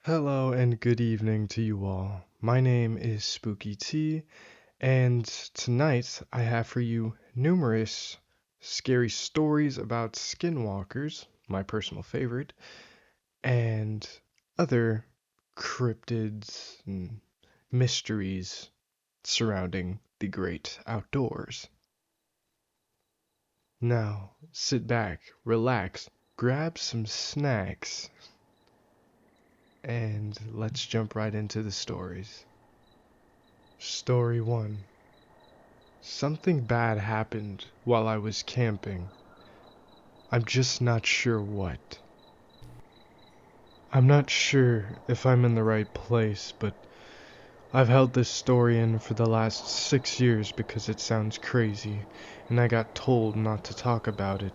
Hello and good evening to you all. My name is Spooky T, and tonight I have for you numerous scary stories about skinwalkers, my personal favorite, and other cryptids and mysteries surrounding the great outdoors. Now, sit back, relax, grab some snacks, and let's jump right into the stories. Story 1. Something bad happened while I was camping. I'm just not sure what. I'm not sure if I'm in the right place, but I've held this story in for the last 6 years because it sounds crazy, and I got told not to talk about it.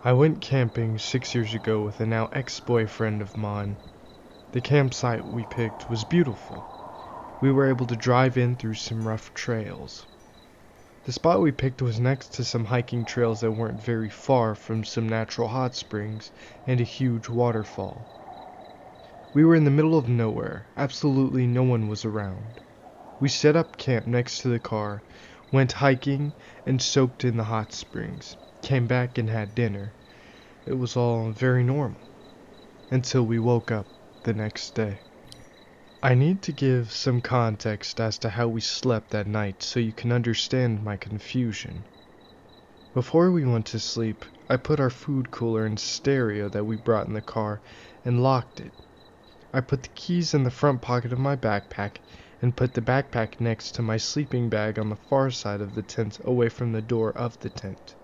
I went camping 6 years ago with a now ex-boyfriend of mine. The campsite we picked was beautiful. We were able to drive in through some rough trails. The spot we picked was next to some hiking trails that weren't very far from some natural hot springs and a huge waterfall. We were in the middle of nowhere, absolutely no one was around. We set up camp next to the car, went hiking, and soaked in the hot springs, came back and had dinner. It was all very normal, until we woke up the next day. I need to give some context as to how we slept that night so you can understand my confusion. Before we went to sleep, I put our food cooler and stereo that we brought in the car and locked it. I put the keys in the front pocket of my backpack and put the backpack next to my sleeping bag on the far side of the tent away from the door of the tent.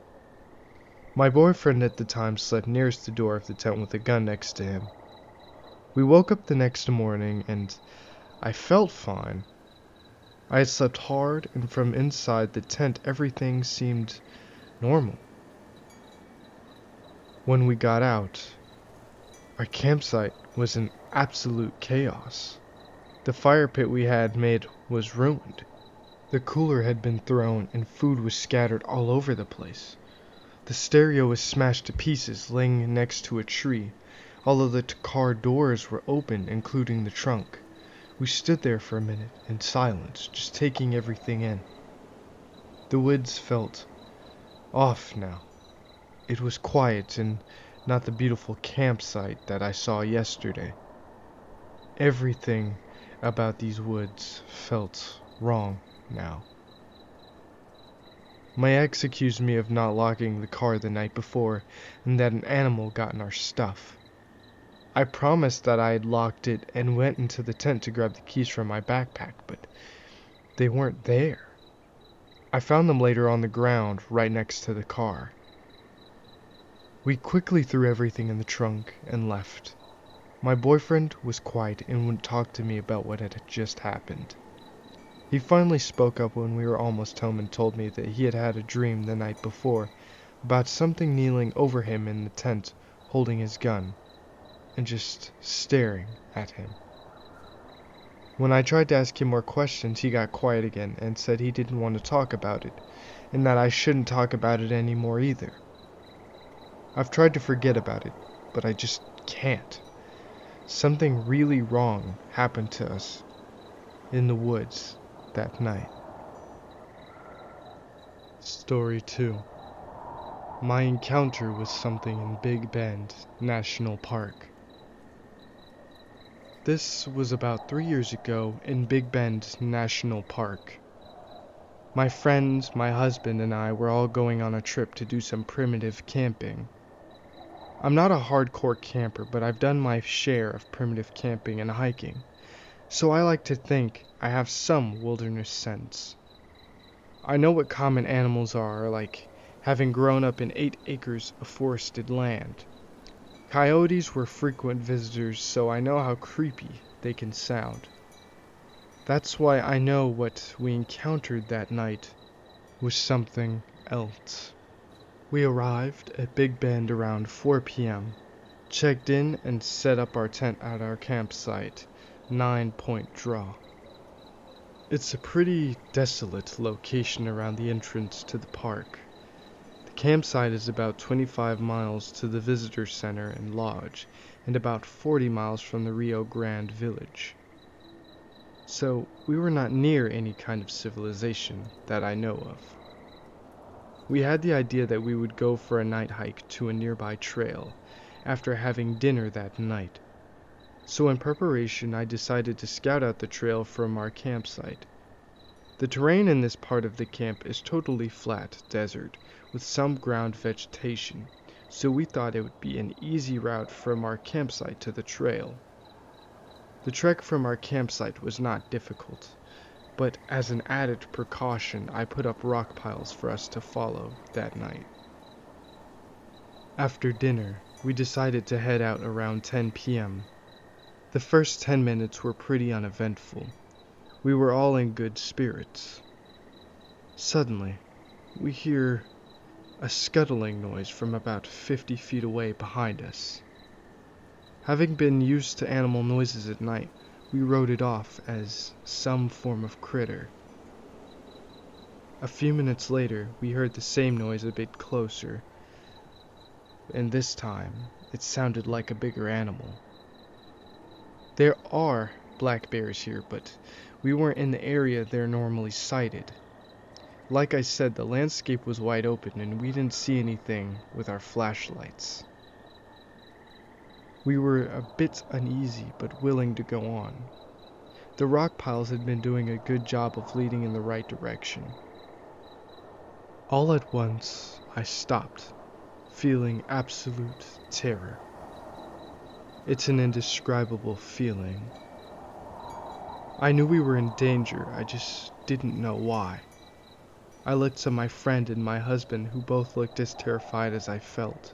My boyfriend at the time slept nearest the door of the tent with a gun next to him. We woke up the next morning and I felt fine. I had slept hard, and from inside the tent everything seemed normal. When we got out, our campsite was in absolute chaos. The fire pit we had made was ruined. The cooler had been thrown and food was scattered all over the place. The stereo was smashed to pieces laying next to a tree. All of the car doors were open, including the trunk. We stood there for a minute in silence, just taking everything in. The woods felt off now. It was quiet and not the beautiful campsite that I saw yesterday. Everything about these woods felt wrong now. My ex accused me of not locking the car the night before and that an animal got in our stuff. I promised that I had locked it and went into the tent to grab the keys from my backpack, but they weren't there. I found them later on the ground right next to the car. We quickly threw everything in the trunk and left. My boyfriend was quiet and wouldn't talk to me about what had just happened. He finally spoke up when we were almost home and told me that he had had a dream the night before about something kneeling over him in the tent holding his gun and just staring at him. When I tried to ask him more questions, he got quiet again and said he didn't want to talk about it, and that I shouldn't talk about it anymore either. I've tried to forget about it, but I just can't. Something really wrong happened to us in the woods that night. Story 2. My encounter with something in Big Bend National Park. This was about 3 years ago in Big Bend National Park. My friends, my husband, and I were all going on a trip to do some primitive camping. I'm not a hardcore camper, but I've done my share of primitive camping and hiking, so I like to think I have some wilderness sense. I know what common animals are, like having grown up in 8 acres of forested land. Coyotes were frequent visitors, so I know how creepy they can sound. That's why I know what we encountered that night was something else. We arrived at Big Bend around 4 p.m., checked in and set up our tent at our campsite, 9 Point Draw. It's a pretty desolate location around the entrance to the park. The campsite is about 25 miles to the visitor center and lodge, and about 40 miles from the Rio Grande village. So we were not near any kind of civilization that I know of. We had the idea that we would go for a night hike to a nearby trail after having dinner that night. So in preparation, I decided to scout out the trail from our campsite. The terrain in this part of the camp is totally flat desert with some ground vegetation, so we thought it would be an easy route from our campsite to the trail. The trek from our campsite was not difficult, but as an added precaution, I put up rock piles for us to follow that night. After dinner, we decided to head out around 10 p.m. The first 10 minutes were pretty uneventful. We were all in good spirits. Suddenly, we hear a scuttling noise from about 50 feet away behind us. Having been used to animal noises at night, we wrote it off as some form of critter. A few minutes later, we heard the same noise a bit closer, and this time, it sounded like a bigger animal. There are black bears here, but we weren't in the area they're normally sighted. Like I said, the landscape was wide open and we didn't see anything with our flashlights. We were a bit uneasy but willing to go on. The rock piles had been doing a good job of leading in the right direction. All at once, I stopped, feeling absolute terror. It's an indescribable feeling. I knew we were in danger, I just didn't know why. I looked to my friend and my husband, who both looked as terrified as I felt.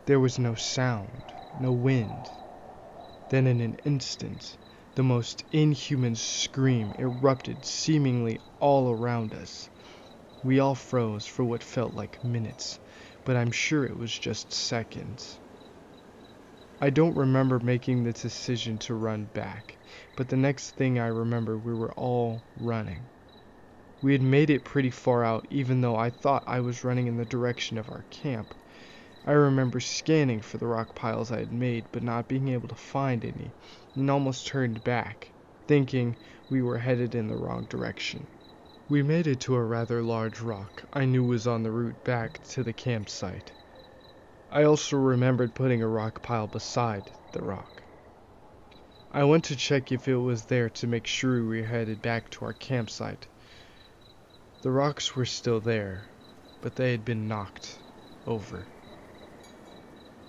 There was no sound, no wind. Then in an instant, the most inhuman scream erupted seemingly all around us. We all froze for what felt like minutes, but I'm sure it was just seconds. I don't remember making the decision to run back, but the next thing I remember we were all running. We had made it pretty far out, even though I thought I was running in the direction of our camp. I remember scanning for the rock piles I had made, but not being able to find any, and almost turned back, thinking we were headed in the wrong direction. We made it to a rather large rock I knew was on the route back to the campsite. I also remembered putting a rock pile beside the rock. I went to check if it was there to make sure we were headed back to our campsite. The rocks were still there, but they had been knocked over.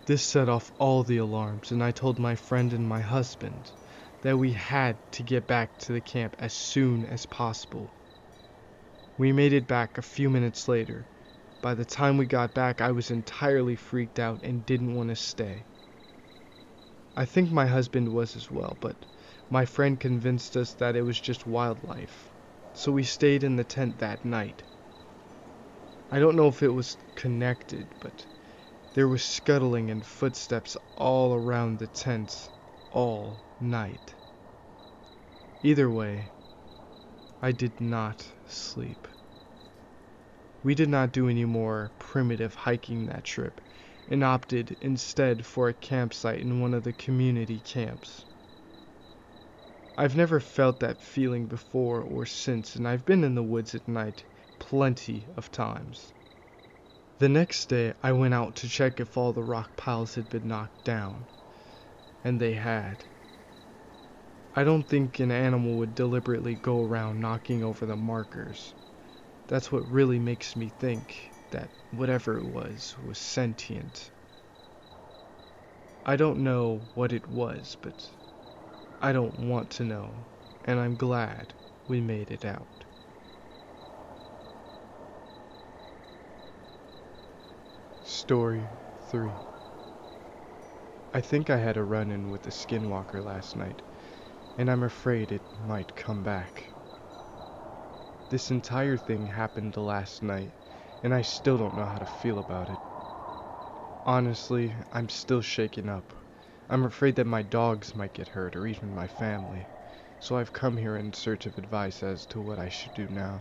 This set off all the alarms, and I told my friend and my husband that we had to get back to the camp as soon as possible. We made it back a few minutes later. By the time we got back, I was entirely freaked out and didn't want to stay. I think my husband was as well, but my friend convinced us that it was just wildlife, so we stayed in the tent that night. I don't know if it was connected, but there was scuttling and footsteps all around the tent all night. Either way, I did not sleep. We did not do any more primitive hiking that trip, and opted instead for a campsite in one of the community camps. I've never felt that feeling before or since, and I've been in the woods at night plenty of times. The next day, I went out to check if all the rock piles had been knocked down, and they had. I don't think an animal would deliberately go around knocking over the markers. That's what really makes me think that whatever it was sentient. I don't know what it was, but I don't want to know, and I'm glad we made it out. Story 3. I think I had a run-in with the Skinwalker last night, and I'm afraid it might come back. This entire thing happened last night, and I still don't know how to feel about it. Honestly, I'm still shaken up. I'm afraid that my dogs might get hurt, or even my family, so I've come here in search of advice as to what I should do now.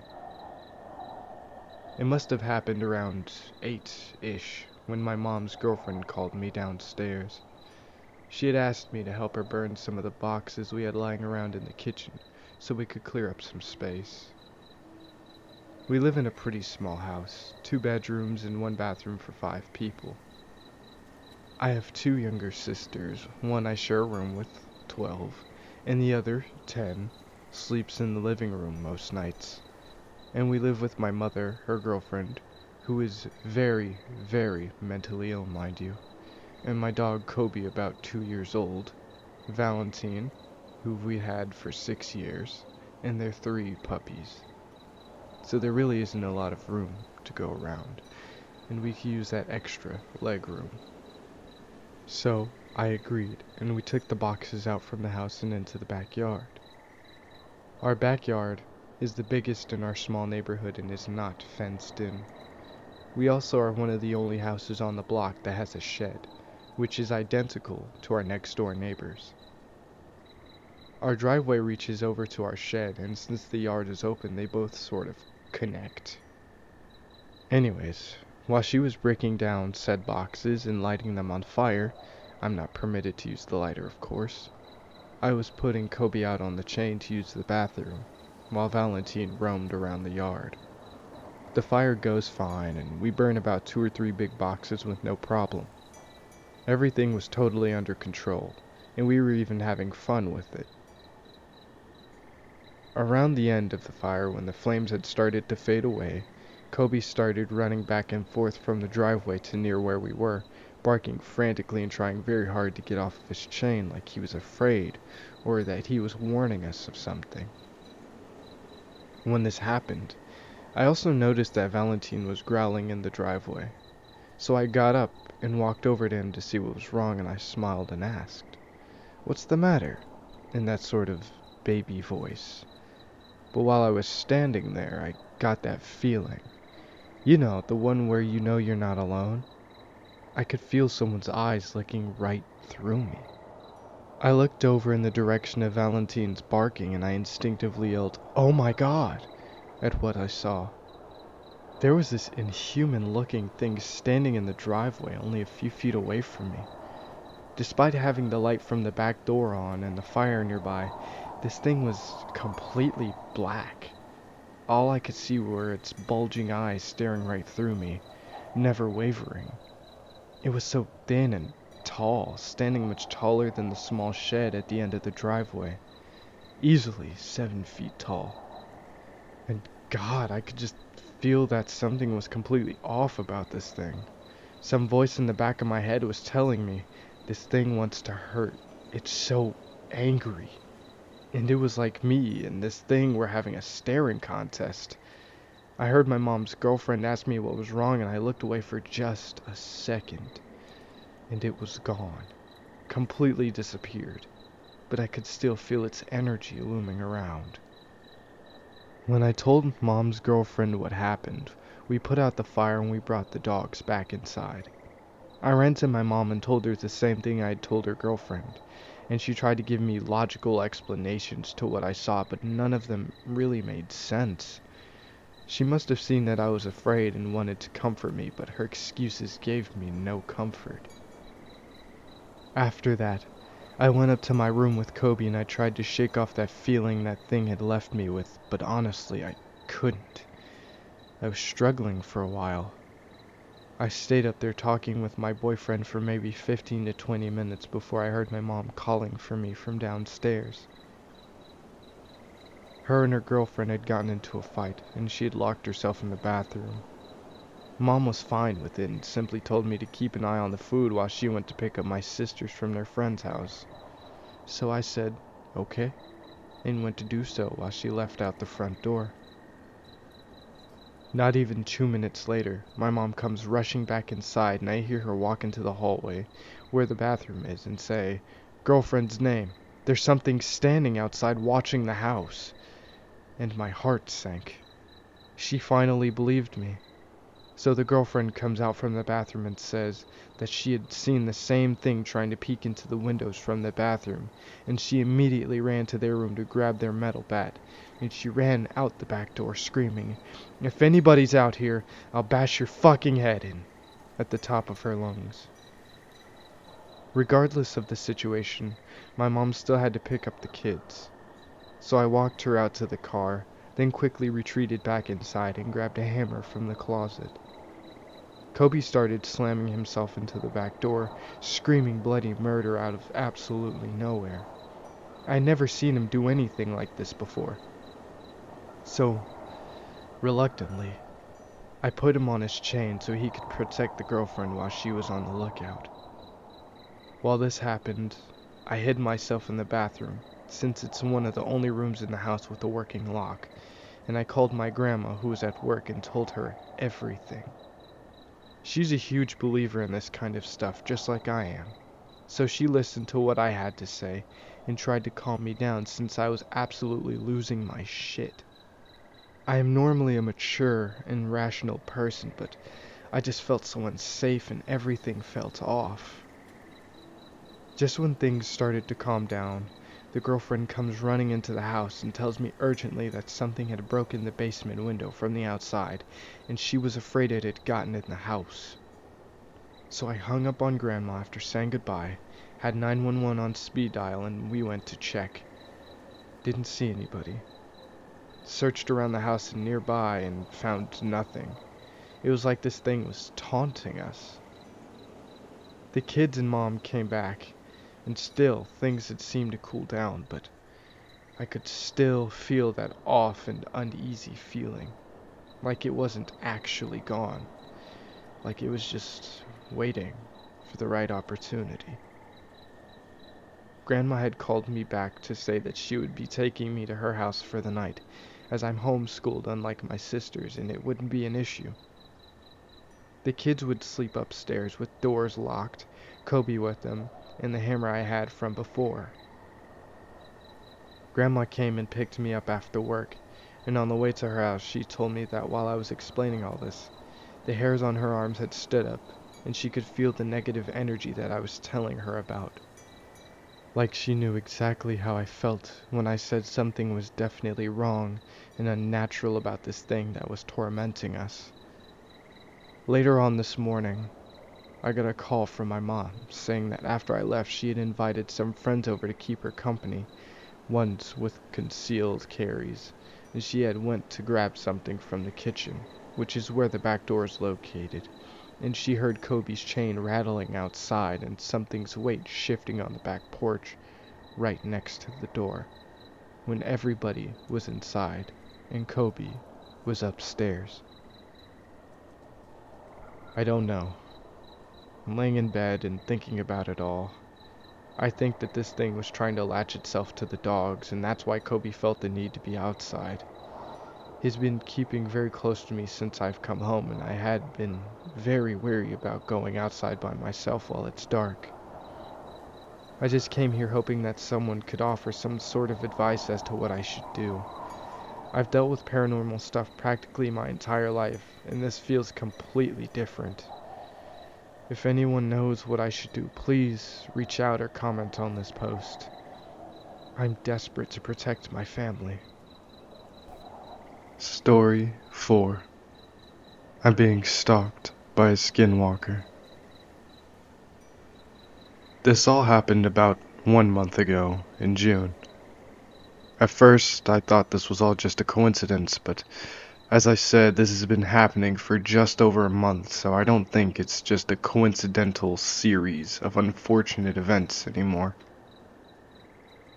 It must have happened around 8-ish when my mom's girlfriend called me downstairs. She had asked me to help her burn some of the boxes we had lying around in the kitchen so we could clear up some space. We live in a pretty small house, 2 bedrooms and 1 bathroom for 5 people. I have 2 younger sisters. One I share a room with, 12, and the other, 10, sleeps in the living room most nights. And we live with my mother, her girlfriend, who is very, very mentally ill, mind you, and my dog Kobe, about 2 years old, Valentine, who we had for 6 years, and their 3 puppies. So there really isn't a lot of room to go around, and we could use that extra leg room. So I agreed, and we took the boxes out from the house and into the backyard. Our backyard is the biggest in our small neighborhood and is not fenced in. We also are one of the only houses on the block that has a shed, which is identical to our next door neighbors. Our driveway reaches over to our shed, and since the yard is open, they both sort of connect. Anyways, while she was breaking down said boxes and lighting them on fire, I'm not permitted to use the lighter, of course, I was putting Kobe out on the chain to use the bathroom, while Valentine roamed around the yard. The fire goes fine, and we burn about 2 or 3 big boxes with no problem. Everything was totally under control, and we were even having fun with it. Around the end of the fire, when the flames had started to fade away, Kobe started running back and forth from the driveway to near where we were, barking frantically and trying very hard to get off of his chain like he was afraid, or that he was warning us of something. When this happened, I also noticed that Valentine was growling in the driveway. So I got up and walked over to him to see what was wrong, and I smiled and asked, "What's the matter?" in that sort of baby voice. But while I was standing there, I got that feeling. You know, the one where you know you're not alone. I could feel someone's eyes looking right through me. I looked over in the direction of Valentine's barking, and I instinctively yelled, "Oh my God!" at what I saw. There was this inhuman-looking thing standing in the driveway only a few feet away from me. Despite having the light from the back door on and the fire nearby, this thing was completely black. All I could see were its bulging eyes staring right through me, never wavering. It was so thin and tall, standing much taller than the small shed at the end of the driveway. Easily 7 feet tall. And God, I could just feel that something was completely off about this thing. Some voice in the back of my head was telling me, this thing wants to hurt. It's so angry. And it was like me and this thing were having a staring contest. I heard my mom's girlfriend ask me what was wrong, and I looked away for just a second. And it was gone. Completely disappeared. But I could still feel its energy looming around. When I told Mom's girlfriend what happened, we put out the fire and we brought the dogs back inside. I ran to my mom and told her the same thing I had told her girlfriend, and she tried to give me logical explanations to what I saw, but none of them really made sense. She must have seen that I was afraid and wanted to comfort me, but her excuses gave me no comfort. After that, I went up to my room with Kobe and I tried to shake off that feeling that thing had left me with, but honestly, I couldn't. I was struggling for a while. I stayed up there talking with my boyfriend for maybe 15 to 20 minutes before I heard my mom calling for me from downstairs. Her and her girlfriend had gotten into a fight, and she had locked herself in the bathroom. Mom was fine with it and simply told me to keep an eye on the food while she went to pick up my sisters from their friend's house. So I said, okay, and went to do so while she left out the front door. Not even 2 minutes later, my mom comes rushing back inside and I hear her walk into the hallway where the bathroom is and say, "Girlfriend's name. There's something standing outside watching the house." And my heart sank. She finally believed me. So the girlfriend comes out from the bathroom and says that she had seen the same thing trying to peek into the windows from the bathroom, and she immediately ran to their room to grab their metal bat, and she ran out the back door screaming, "If anybody's out here, I'll bash your fucking head in." at the top of her lungs. Regardless of the situation, my mom still had to pick up the kids. So I walked her out to the car, then quickly retreated back inside and grabbed a hammer from the closet. Kobe started slamming himself into the back door, screaming bloody murder out of absolutely nowhere. I had never seen him do anything like this before. So, reluctantly, I put him on his chain so he could protect the girlfriend while she was on the lookout. While this happened, I hid myself in the bathroom, since it's one of the only rooms in the house with a working lock, and I called my grandma who was at work and told her everything. She's a huge believer in this kind of stuff, just like I am, so she listened to what I had to say and tried to calm me down since I was absolutely losing my shit. I am normally a mature and rational person, but I just felt so unsafe and everything felt off. Just when things started to calm down, the girlfriend comes running into the house and tells me urgently that something had broken the basement window from the outside, and she was afraid it had gotten in the house. So I hung up on Grandma after saying goodbye, had 911 on speed dial, and we went to check. Didn't see anybody. Searched around the house and nearby and found nothing. It was like this thing was taunting us. The kids and Mom came back, and still things had seemed to cool down, but I could still feel that off and uneasy feeling, like it wasn't actually gone, like it was just waiting for the right opportunity. Grandma had called me back to say that she would be taking me to her house for the night, as I'm homeschooled unlike my sisters and it wouldn't be an issue. The kids would sleep upstairs with doors locked, Kobe with them, and the hammer I had from before. Grandma came and picked me up after work, and on the way to her house she told me that while I was explaining all this, the hairs on her arms had stood up, and she could feel the negative energy that I was telling her about. Like she knew exactly how I felt when I said something was definitely wrong and unnatural about this thing that was tormenting us. Later on this morning, I got a call from my mom saying that after I left she had invited some friends over to keep her company, ones with concealed carries, and she had went to grab something from the kitchen, which is where the back door is located, and she heard Kobe's chain rattling outside and something's weight shifting on the back porch right next to the door, when everybody was inside and Kobe was upstairs. I don't know. I'm laying in bed and thinking about it all. I think that this thing was trying to latch itself to the dogs, and that's why Kobe felt the need to be outside. He's been keeping very close to me since I've come home, and I had been very wary about going outside by myself while it's dark. I just came here hoping that someone could offer some sort of advice as to what I should do. I've dealt with paranormal stuff practically my entire life, and this feels completely different. If anyone knows what I should do, please reach out or comment on this post. I'm desperate to protect my family. Story 4. I'm being stalked by a Skinwalker. This all happened about 1 month ago, in June. At first, I thought this was all just a coincidence, but as I said, this has been happening for just over a month, so I don't think it's just a coincidental series of unfortunate events anymore.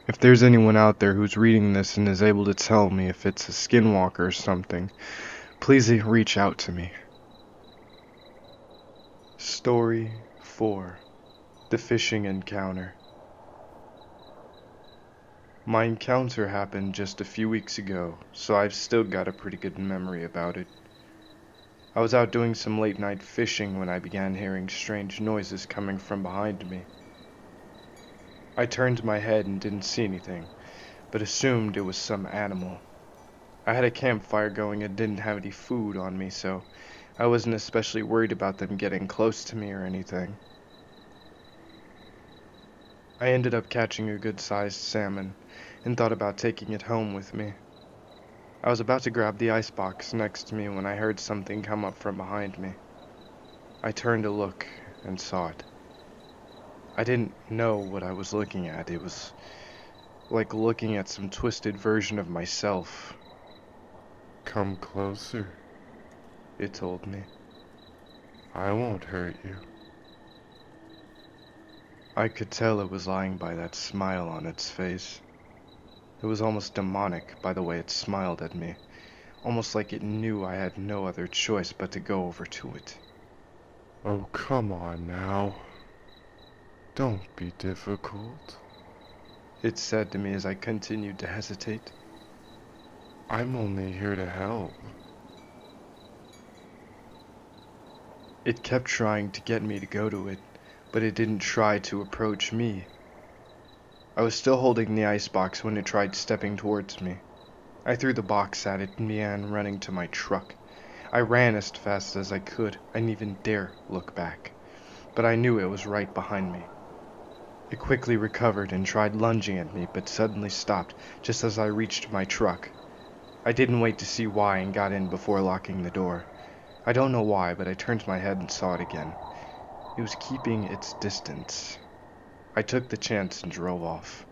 If there's anyone out there who's reading this and is able to tell me if it's a Skinwalker or something, please reach out to me. Story 4. The Fishing Encounter. My encounter happened just a few weeks ago, so I've still got a pretty good memory about it. I was out doing some late night fishing when I began hearing strange noises coming from behind me. I turned my head and didn't see anything, but assumed it was some animal. I had a campfire going and didn't have any food on me, so I wasn't especially worried about them getting close to me or anything. I ended up catching a good-sized salmon and thought about taking it home with me. I was about to grab the icebox next to me when I heard something come up from behind me. I turned to look and saw it. I didn't know what I was looking at. It was like looking at some twisted version of myself. Come closer. It told me. I won't hurt you. I could tell it was lying by that smile on its face. It was almost demonic by the way it smiled at me, almost like it knew I had no other choice but to go over to it. Oh, come on now. Don't be difficult. It said to me as I continued to hesitate. I'm only here to help. It kept trying to get me to go to it, but it didn't try to approach me. I was still holding the icebox when it tried stepping towards me. I threw the box at it and began running to my truck. I ran as fast as I could. I didn't even dare look back, but I knew it was right behind me. It quickly recovered and tried lunging at me, but suddenly stopped just as I reached my truck. I didn't wait to see why and got in before locking the door. I don't know why, but I turned my head and saw it again. It was keeping its distance. I took the chance and drove off.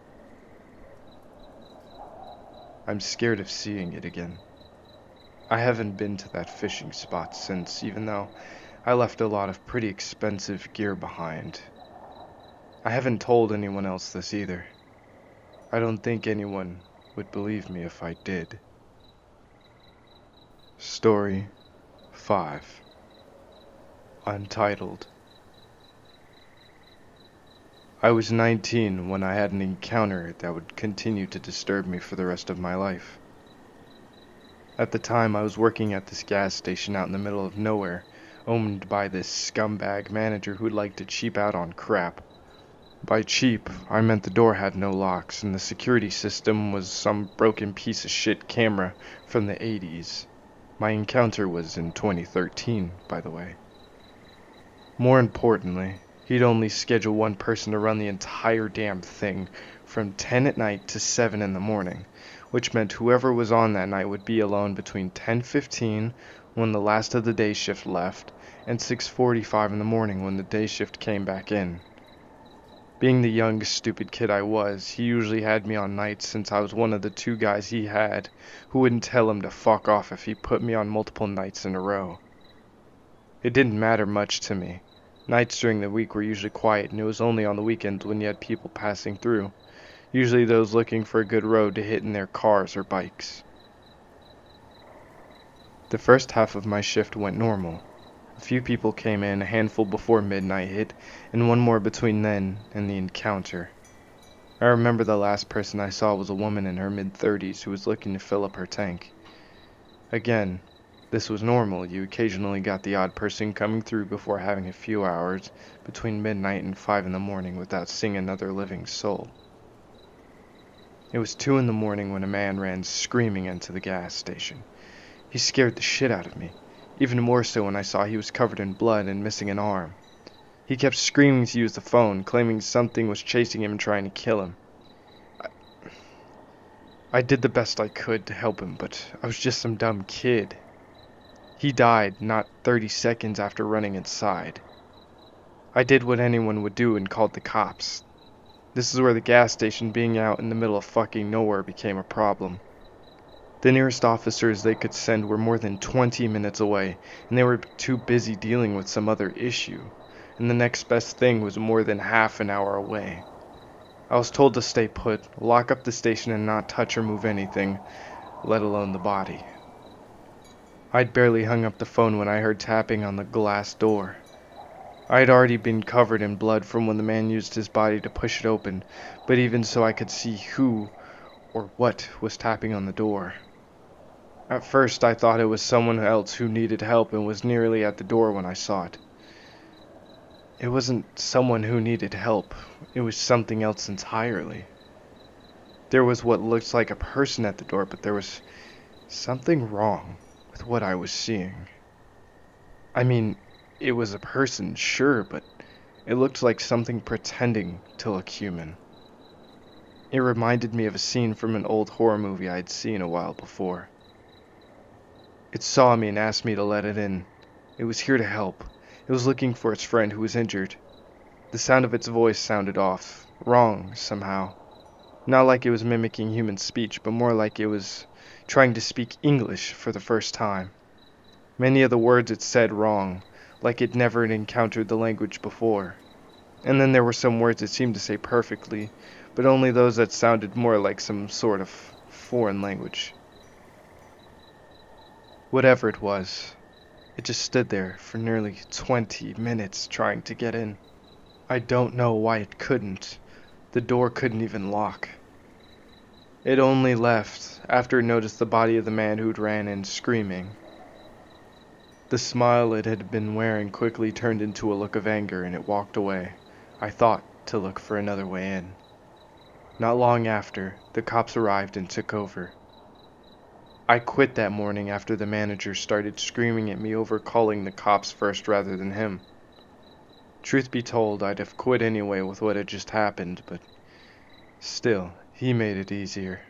I'm scared of seeing it again. I haven't been to that fishing spot since, even though I left a lot of pretty expensive gear behind. I haven't told anyone else this either. I don't think anyone would believe me if I did. Story 5. Untitled. I was 19 when I had an encounter that would continue to disturb me for the rest of my life. At the time, I was working at this gas station out in the middle of nowhere, owned by this scumbag manager who'd like to cheap out on crap. By cheap, I meant the door had no locks, and the security system was some broken piece of shit camera from the 80s. My encounter was in 2013, by the way. More importantly, he'd only schedule one person to run the entire damn thing from 10 at night to 7 in the morning, which meant whoever was on that night would be alone between 10:15 when the last of the day shift left and 6:45 in the morning when the day shift came back in. Being the young, stupid kid I was, he usually had me on nights since I was one of the 2 guys he had who wouldn't tell him to fuck off if he put me on multiple nights in a row. It didn't matter much to me. Nights during the week were usually quiet, and it was only on the weekends when you had people passing through, usually those looking for a good road to hit in their cars or bikes. The first half of my shift went normal. A few people came in, a handful before midnight hit, and one more between then and the encounter. I remember the last person I saw was a woman in her mid-30s who was looking to fill up her tank. Again, this was normal. You occasionally got the odd person coming through before having a few hours between midnight and 5 in the morning without seeing another living soul. It was 2 in the morning when a man ran screaming into the gas station. He scared the shit out of me. Even more so when I saw he was covered in blood and missing an arm. He kept screaming to use the phone, claiming something was chasing him and trying to kill him. I did the best I could to help him, but I was just some dumb kid. He died not 30 seconds after running inside. I did what anyone would do and called the cops. This is where the gas station being out in the middle of fucking nowhere became a problem. The nearest officers they could send were more than 20 minutes away, and they were too busy dealing with some other issue, and the next best thing was more than half an hour away. I was told to stay put, lock up the station and not touch or move anything, let alone the body. I'd barely hung up the phone when I heard tapping on the glass door. I had already been covered in blood from when the man used his body to push it open, but even so I could see who or what was tapping on the door. At first I thought it was someone else who needed help and was nearly at the door when I saw it. It wasn't someone who needed help, it was something else entirely. There was what looked like a person at the door, but there was something wrong with what I was seeing. I mean, it was a person, sure, but it looked like something pretending to look human. It reminded me of a scene from an old horror movie I'd seen a while before. It saw me and asked me to let it in. It was here to help. It was looking for its friend who was injured. The sound of its voice sounded off, wrong somehow. Not like it was mimicking human speech, but more like it was trying to speak English for the first time. Many of the words it said wrong, like it never had encountered the language before. And then there were some words it seemed to say perfectly, but only those that sounded more like some sort of foreign language. Whatever it was, it just stood there for nearly 20 minutes trying to get in. I don't know why it couldn't. The door couldn't even lock. It only left after it noticed the body of the man who'd ran in screaming. The smile it had been wearing quickly turned into a look of anger and it walked away. I thought to look for another way in. Not long after, the cops arrived and took over. I quit that morning after the manager started screaming at me over calling the cops first rather than him. Truth be told, I'd have quit anyway with what had just happened, but still, he made it easier.